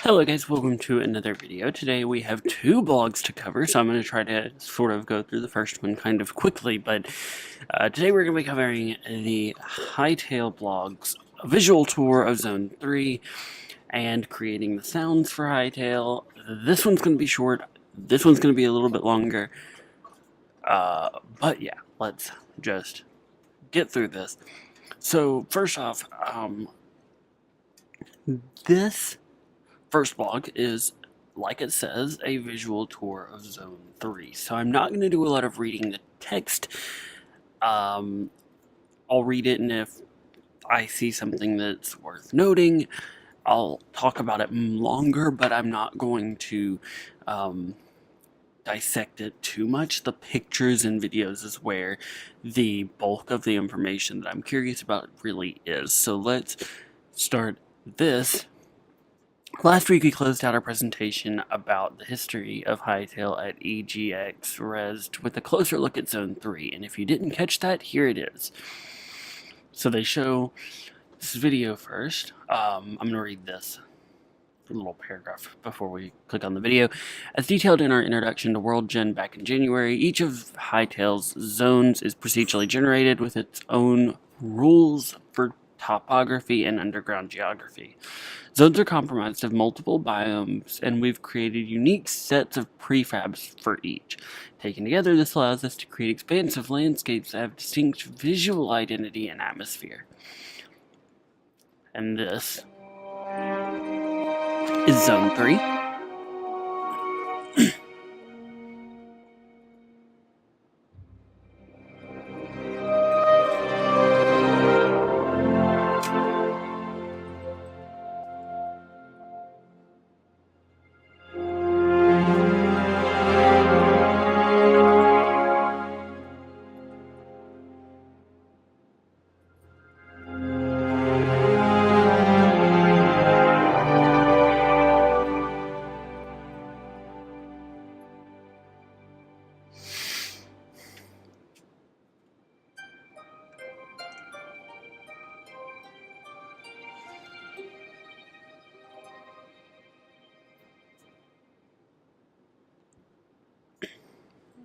Hello guys, welcome to another video. Today we have two blogs to cover, so I'm going to try to sort of go through the first one kind of quickly, but today we're going to be covering the HYTALE blog's visual tour of Zone 3 and creating the sounds for HYTALE. This one's going to be short, this one's going to be a little bit longer, but yeah, let's just get through this. So first off, this first blog is, like it says, a visual tour of Zone 3. So I'm not going to do a lot of reading the text. I'll read it, and if I see something that's worth noting, I'll talk about it longer, but I'm not going to dissect it too much. The pictures and videos is where the bulk of the information that I'm curious about really is. So let's start this. Last week we closed out our presentation about the history of HYTALE at EGX Resd with a closer look at Zone 3, and if you didn't catch that, here it is. So they show this video first. I'm going to read this little paragraph before we click on the video. As detailed in our introduction to World Gen back in January, each of HYTALE's zones is procedurally generated with its own rules for topography and underground geography. Zones are comprised of multiple biomes, and we've created unique sets of prefabs for each. Taken together, this allows us to create expansive landscapes that have distinct visual identity and atmosphere. And this is Zone 3.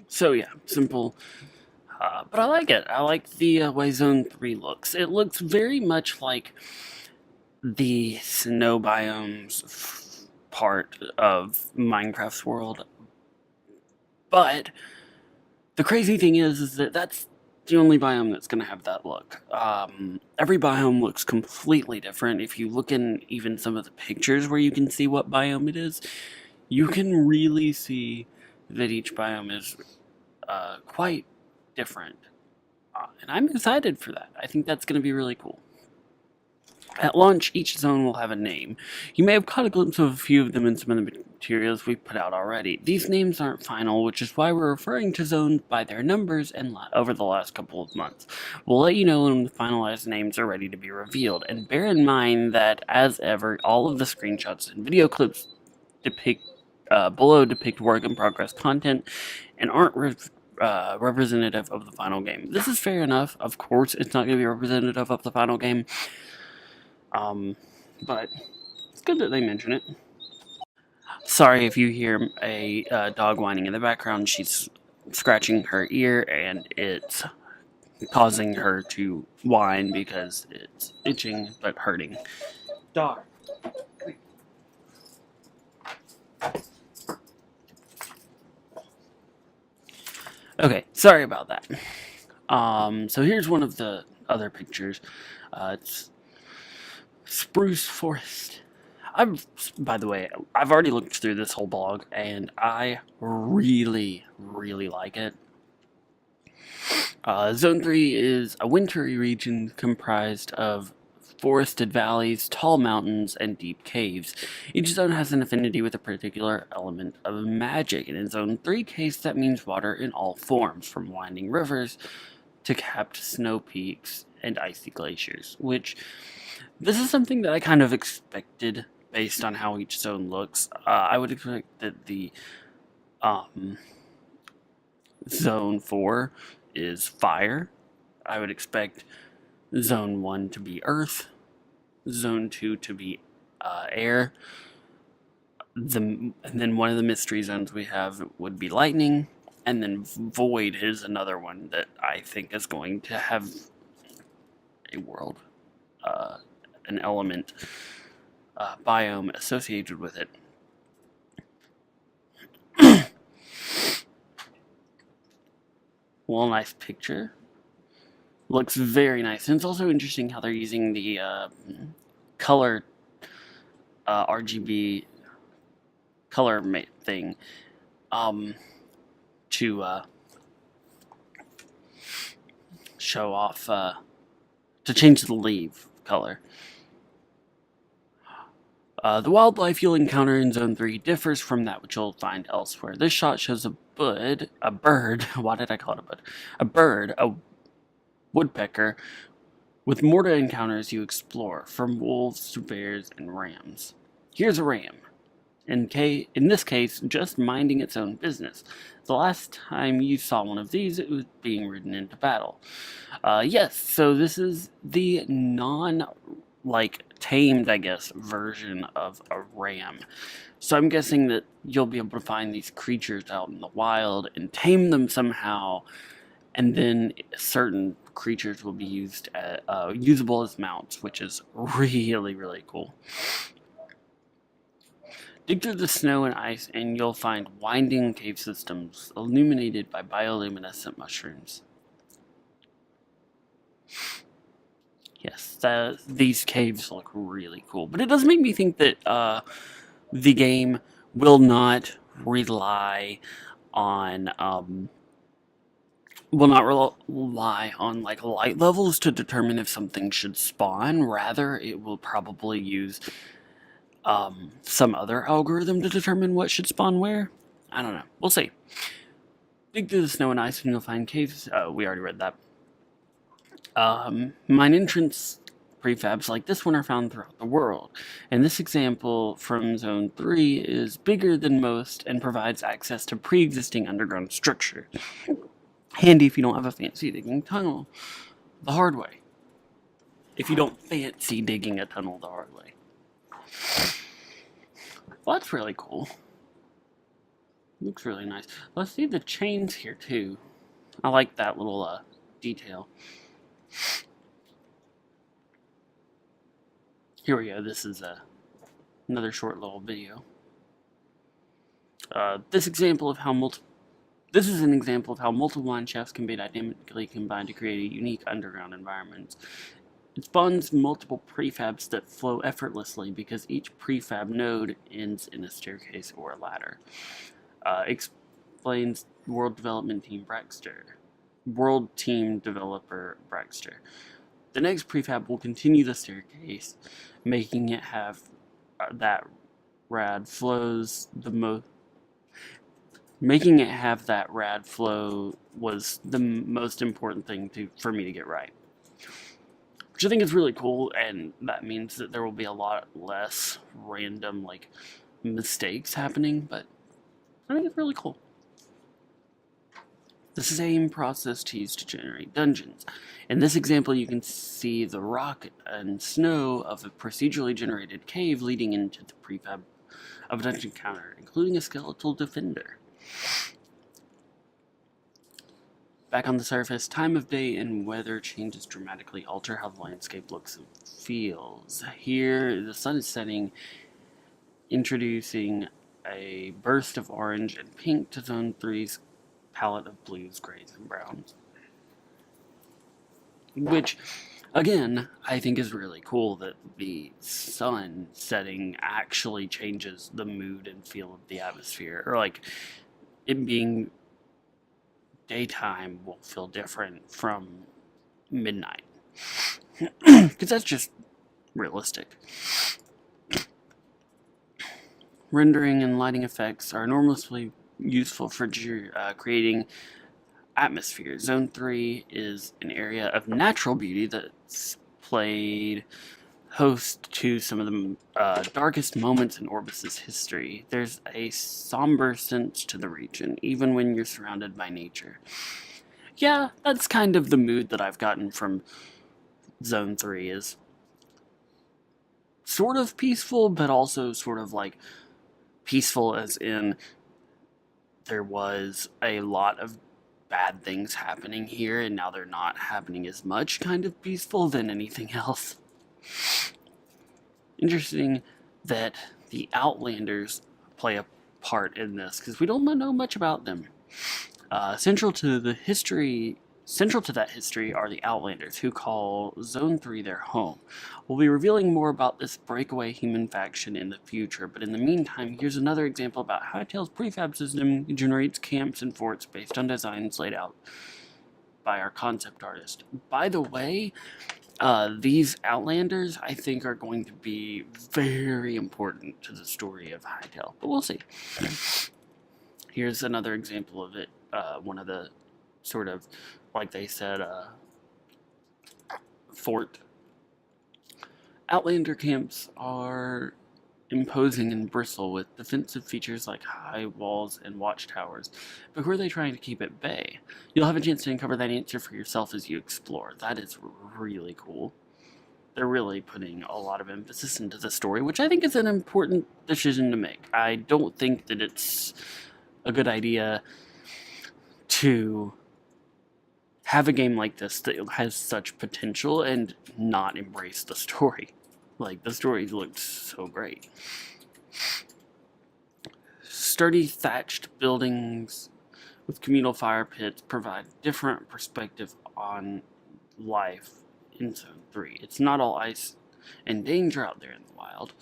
So yeah, simple, but I like it. I like the way Zone 3 looks. It looks very much like the snow biomes part of Minecraft's world, but the crazy thing is that that's the only biome that's going to have that look. Every biome looks completely different. If you look in even some of the pictures where you can see what biome it is, you can really see that each biome is quite different. And I'm excited for that. I think that's going to be really cool. At launch, each zone will have a name. You may have caught a glimpse of a few of them in some of the materials we've put out already. These names aren't final, which is why we're referring to zones by their numbers and over the last couple of months. We'll let you know when the finalized names are ready to be revealed, and bear in mind that, as ever, all of the screenshots and video clips below depict work in progress content and aren't representative of the final game. This is fair enough. Of course, it's not going to be representative of the final game. But it's good that they mention it. Sorry if you hear a dog whining in the background. She's scratching her ear, and it's causing her to whine because it's itching but hurting. Dog. Okay, sorry about that. So here's one of the other pictures. It's Spruce Forest. By the way, I've already looked through this whole blog, and I really, really like it. Zone 3 is a wintry region comprised of forested valleys, tall mountains, and deep caves. Each zone has an affinity with a particular element of magic, and in Zone 3 case, that means water in all forms, from winding rivers to capped snow peaks and icy glaciers, which this is something that I kind of expected based on how each zone looks. I would expect that the Zone 4 is fire. I would expect Zone 1 to be earth, Zone 2 to be air, And then one of the mystery zones we have would be lightning, and then void is another one that I think is going to have a world, uh, an element, biome associated with it. Well, nice picture. Looks very nice, and it's also interesting how they're using the color RGB color thing to show off, to change the leaf color. The wildlife you'll encounter in Zone 3 differs from that which you'll find elsewhere. This shot shows a bird, why did I call it a bud? A bird, a woodpecker, with more to encounter as you explore, from wolves to bears and rams. Here's a ram. In this case, just minding its own business. The last time you saw one of these, it was being ridden into battle. Yes, so this is the tamed, I guess, version of a ram. So I'm guessing that you'll be able to find these creatures out in the wild and tame them somehow, and then certain creatures will be usable as mounts, which is really, really cool. Dig through the snow and ice and you'll find winding cave systems illuminated by bioluminescent mushrooms. Yes, these caves look really cool. But it does make me think that the game will not rely on like light levels to determine if something should spawn. Rather, it will probably use some other algorithm to determine what should spawn where. I don't know. We'll see. Dig through the snow and ice and you'll find caves. We already read that. Mine entrance prefabs like this one are found throughout the world. And this example from Zone 3 is bigger than most and provides access to pre-existing underground structure. Handy if you don't have a fancy digging tunnel the hard way. If you don't fancy digging a tunnel the hard way. Well, that's really cool. Looks really nice. Let's see the chains here too. I like that little detail. Here we go. This is another short little video. This is an example of how multiple mine shafts can be dynamically combined to create a unique underground environment. It spawns multiple prefabs that flow effortlessly because each prefab node ends in a staircase or a ladder. Explains World Team Developer Braxter. The next prefab will continue the staircase, making it have that rad flows Making it have that rad flow was the most important thing for me to get right. Which I think is really cool, and that means that there will be a lot less random, mistakes happening, but I think it's really cool. This is the same process used to generate dungeons. In this example, you can see the rock and snow of a procedurally generated cave leading into the prefab of a dungeon counter, including a skeletal defender. Back on the surface, time of day and weather changes dramatically alter how the landscape looks and feels. Here, the sun is setting, introducing a burst of orange and pink to Zone 3's palette of blues, grays, and browns. Which, again, I think is really cool that the sun setting actually changes the mood and feel of the atmosphere. Or, it being daytime will feel different from midnight. Because that's just realistic. Rendering and lighting effects are enormously useful for creating atmosphere. Zone 3 is an area of natural beauty that's played host to some of the darkest moments in Orbis's history. There's a somber sense to the region, even when you're surrounded by nature. Yeah, that's kind of the mood that I've gotten from Zone 3, is sort of peaceful, but also sort of peaceful as in there was a lot of bad things happening here, and now they're not happening as much, kind of peaceful than anything else. Interesting that the Outlanders play a part in this, because we don't know much about them. Central to that history are the Outlanders, who call Zone 3 their home. We'll be revealing more about this breakaway human faction in the future, but in the meantime, here's another example about how HYTALE's prefab system generates camps and forts based on designs laid out by our concept artist. By the way, these Outlanders, I think, are going to be very important to the story of HYTALE, but we'll see. Here's another example of it. One of the sort of, like they said, fort. Outlander camps are imposing and bristle with defensive features like high walls and watchtowers, but who are they trying to keep at bay? You'll have a chance to uncover that answer for yourself as you explore. That is really cool. They're really putting a lot of emphasis into the story, which I think is an important decision to make. I don't think that it's a good idea to have a game like this that has such potential and not embrace the story. Like, the story looked so great. Sturdy thatched buildings with communal fire pits provide different perspective on life in Zone 3. It's not all ice and danger out there in the wild.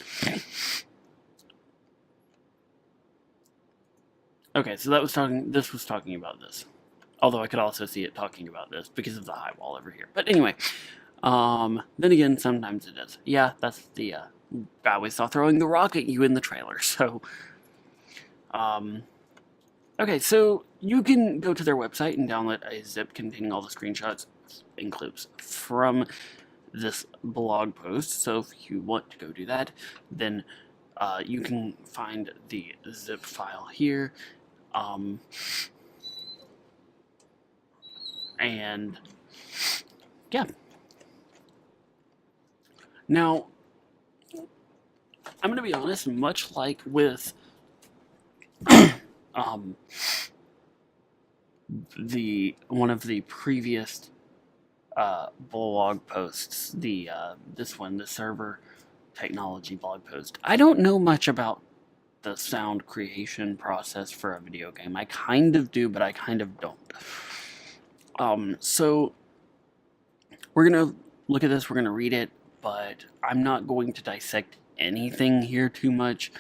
Okay, so this was talking about this. Although I could also see it talking about this because of the high wall over here. But anyway, then again, sometimes it is. Yeah, that's the guy we saw throwing the rock at you in the trailer. So, okay, so you can go to their website and download a zip containing all the screenshots and clips from this blog post. So if you want to go do that, then you can find the zip file here. And yeah. Now, I'm going to be honest, much like with one of the previous blog posts, the server technology blog post, I don't know much about the sound creation process for a video game. I kind of do, but I kind of don't. So we're going to look at this, we're going to read it, but I'm not going to dissect anything here too much,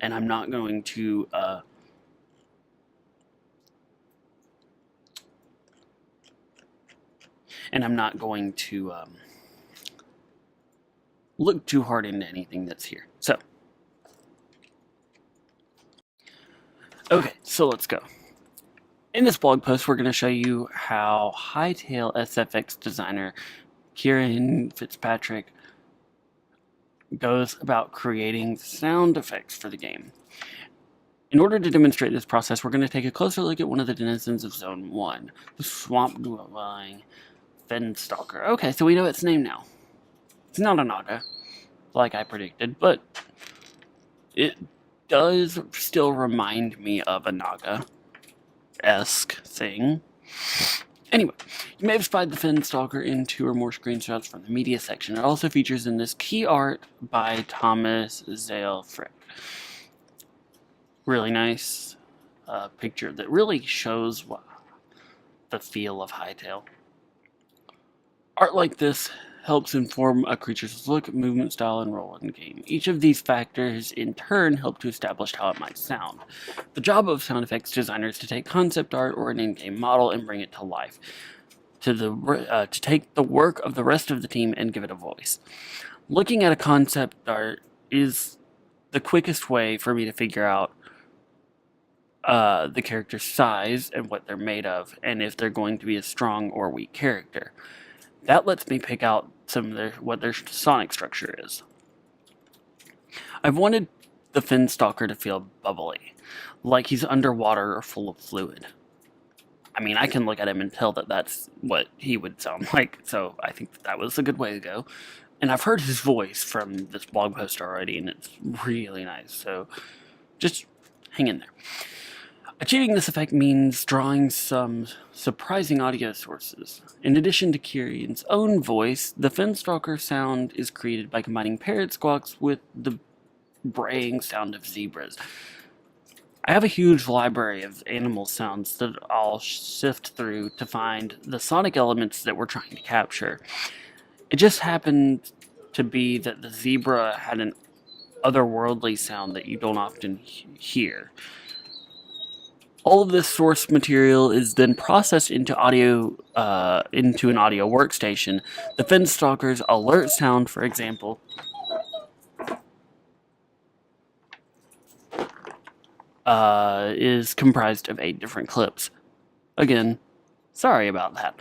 and I'm not going to look too hard into anything that's here. So, okay, so let's go. In this blog post, we're going to show you how HYTALE SFX designer Kieran Fitzpatrick goes about creating sound effects for the game. In order to demonstrate this process, we're going to take a closer look at one of the denizens of Zone 1, the swamp-dwelling Fenstalker. Okay, so we know its name now. It's not a naga, like I predicted, but it does still remind me of a naga-esque thing. Anyway, you may have spied the Fenstalker in 2 or more screenshots from the media section. It also features in this key art by Thomas Zale Frick. Really nice picture that really shows the feel of HYTALE. Art like this helps inform a creature's look, movement style, and role in the game. Each of these factors, in turn, help to establish how it might sound. The job of sound effects designers is to take concept art or an in-game model and bring it to life, to take the work of the rest of the team and give it a voice. Looking at a concept art is the quickest way for me to figure out the character's size and what they're made of, and if they're going to be a strong or weak character. That lets me pick out what their sonic structure is. I've wanted the Fenstalker to feel bubbly, like he's underwater or full of fluid. I mean, I can look at him and tell that that's what he would sound like, so I think that was a good way to go. And I've heard his voice from this blog post already, and it's really nice, so Just hang in there. Achieving this effect means drawing some surprising audio sources. In addition to Kyrion's own voice, the Finstalker sound is created by combining parrot squawks with the braying sound of zebras. I have a huge library of animal sounds that I'll sift through to find the sonic elements that we're trying to capture. It just happened to be that the zebra had an otherworldly sound that you don't often hear. All of this source material is then processed into into an audio workstation. The Finstalker's alert sound, for example, is comprised of 8 different clips. Again, sorry about that.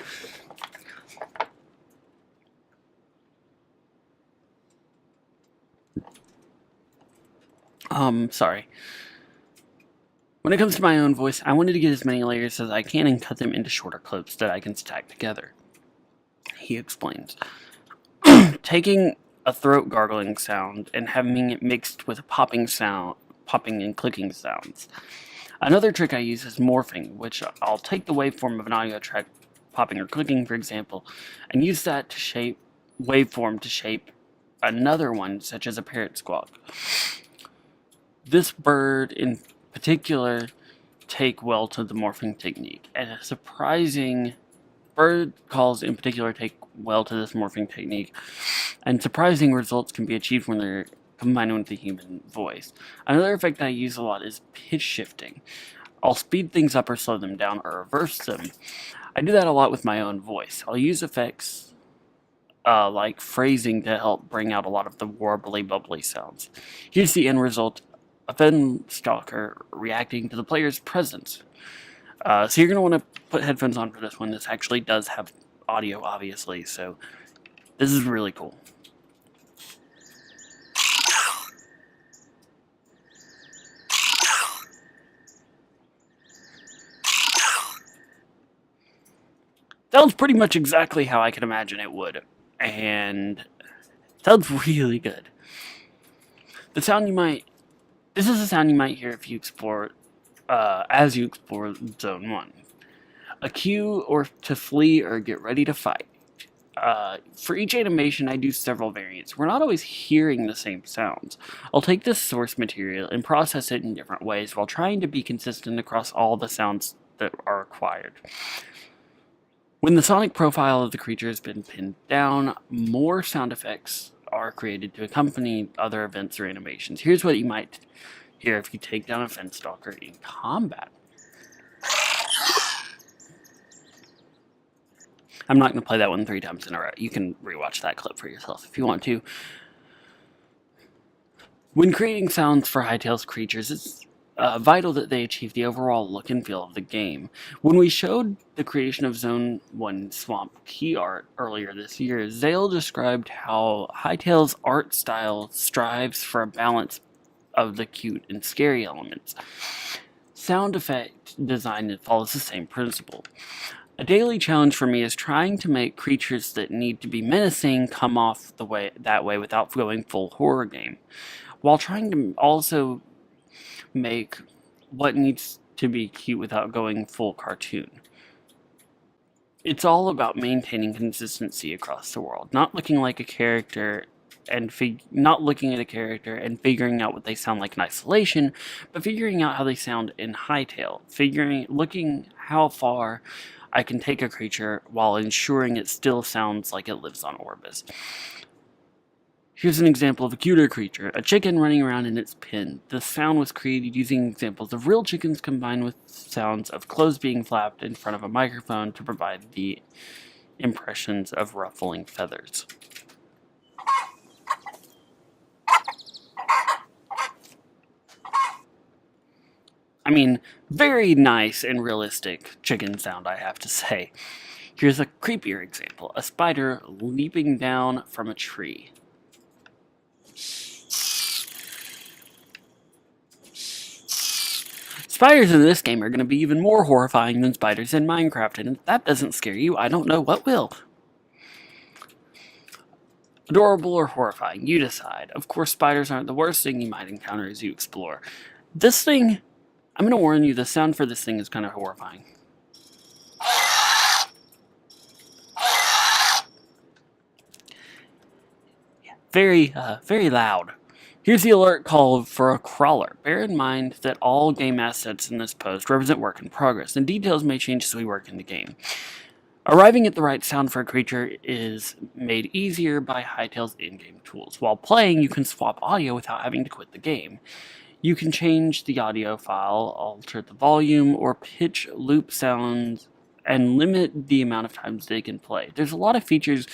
Sorry. When it comes to my own voice, I wanted to get as many layers as I can and cut them into shorter clips that I can stack together. He explains. Taking a throat gargling sound and having it mixed with a popping and clicking sounds. Another trick I use is morphing, which I'll take the waveform of an audio track, popping or clicking for example, and use that waveform to shape another one, such as a parrot squawk. This bird in particular take well to the morphing technique, and a surprising bird calls in particular take well to this morphing technique, and surprising results can be achieved when they're combined with the human voice. Another effect I use a lot is pitch shifting. I'll speed things up or slow them down or reverse them. I do that a lot with my own voice. I'll use effects like phrasing to help bring out a lot of the warbly bubbly sounds. Here's the end result: a Finstalker reacting to the player's presence. So you're going to want to put headphones on for this one. This actually does have audio, obviously, so this is really cool. Sounds pretty much exactly how I could imagine it would, and sounds really good. This is a sound you might hear if you explore, as you explore Zone 1. A cue or to flee or get ready to fight. For each animation, I do several variants. We're not always hearing the same sounds. I'll take this source material and process it in different ways while trying to be consistent across all the sounds that are required. When the sonic profile of the creature has been pinned down, more sound effects are created to accompany other events or animations. Here's what you might hear if you take down a Finstalker in combat. I'm not going to play that one 3 times in a row. You can rewatch that clip for yourself if you want to. When creating sounds for Hytale's creatures, it's vital that they achieve the overall look and feel of the game. When we showed the creation of Zone 1 Swamp key art earlier this year, Zale described how Hytale's art style strives for a balance of the cute and scary elements. Sound effect design follows the same principle. A daily challenge for me is trying to make creatures that need to be menacing come off that way without going full horror game, while trying to also make what needs to be cute without going full cartoon. It's all about maintaining consistency across the world, not looking at a character and figuring out what they sound like in isolation, but figuring out how they sound in Hytale, looking how far I can take a creature while ensuring it still sounds like it lives on Orbis. Here's an example of a cuter creature, a chicken running around in its pen. The sound was created using examples of real chickens combined with sounds of clothes being flapped in front of a microphone to provide the impressions of ruffling feathers. I mean, very nice and realistic chicken sound, I have to say. Here's a creepier example, a spider leaping down from a tree. Spiders in this game are going to be even more horrifying than spiders in Minecraft, and if that doesn't scare you, I don't know what will. Adorable or horrifying, you decide. Of course, spiders aren't the worst thing you might encounter as you explore. This thing, I'm going to warn you, the sound for this thing is kind of horrifying. Very, very loud. Here's the alert call for a crawler. Bear in mind that all game assets in this post represent work in progress, and details may change as we work in the game. Arriving at the right sound for a creature is made easier by HYTALE's in-game tools. While playing, you can swap audio without having to quit the game. You can change the audio file, alter the volume, or pitch loop sounds and limit the amount of times they can play. There's a lot of features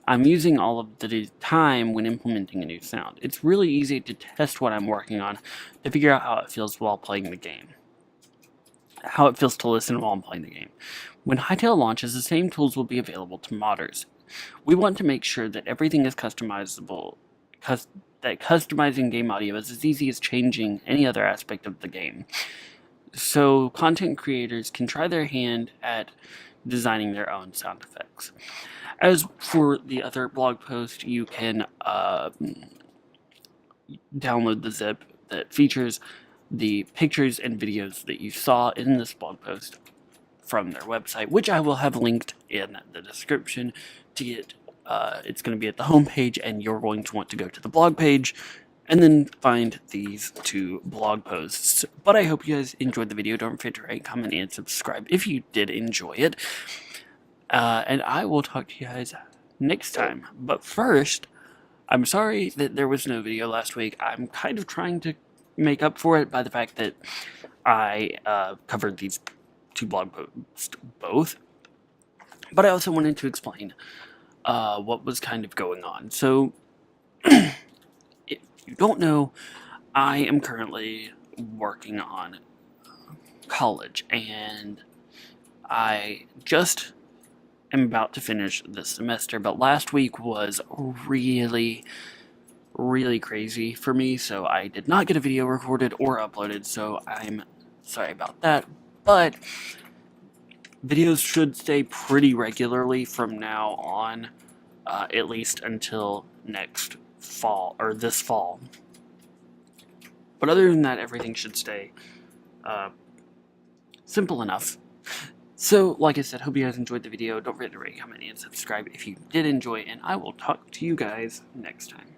I'm using all of the time when implementing a new sound. It's really easy to test what I'm working on to figure out how it feels while playing the game. How it feels to listen while I'm playing the game. When HYTALE launches, the same tools will be available to modders. We want to make sure that everything is customizable, that customizing game audio is as easy as changing any other aspect of the game. So content creators can try their hand at designing their own sound effects. As for the other blog post, you can download the zip that features the pictures and videos that you saw in this blog post from their website, which I will have linked in the description to get. It's going to be at the homepage, and you're going to want to go to the blog page and then find these two blog posts. But I hope you guys enjoyed the video. Don't forget to rate, comment, and subscribe if you did enjoy it. And I will talk to you guys next time. But first, I'm sorry that there was no video last week. I'm kind of trying to make up for it by the fact that I covered these two blog posts both. But I also wanted to explain what was kind of going on. So, if you don't know, I am currently working on college, and I just am about to finish this semester, but last week was really crazy for me, so I did not get a video recorded or uploaded, so I'm sorry about that, but videos should stay pretty regularly from now on, at least until next fall, or this fall. But other than that, everything should stay simple enough. So, like I said, hope you guys enjoyed the video. Don't forget to rate, comment, and subscribe if you did enjoy, and I will talk to you guys next time.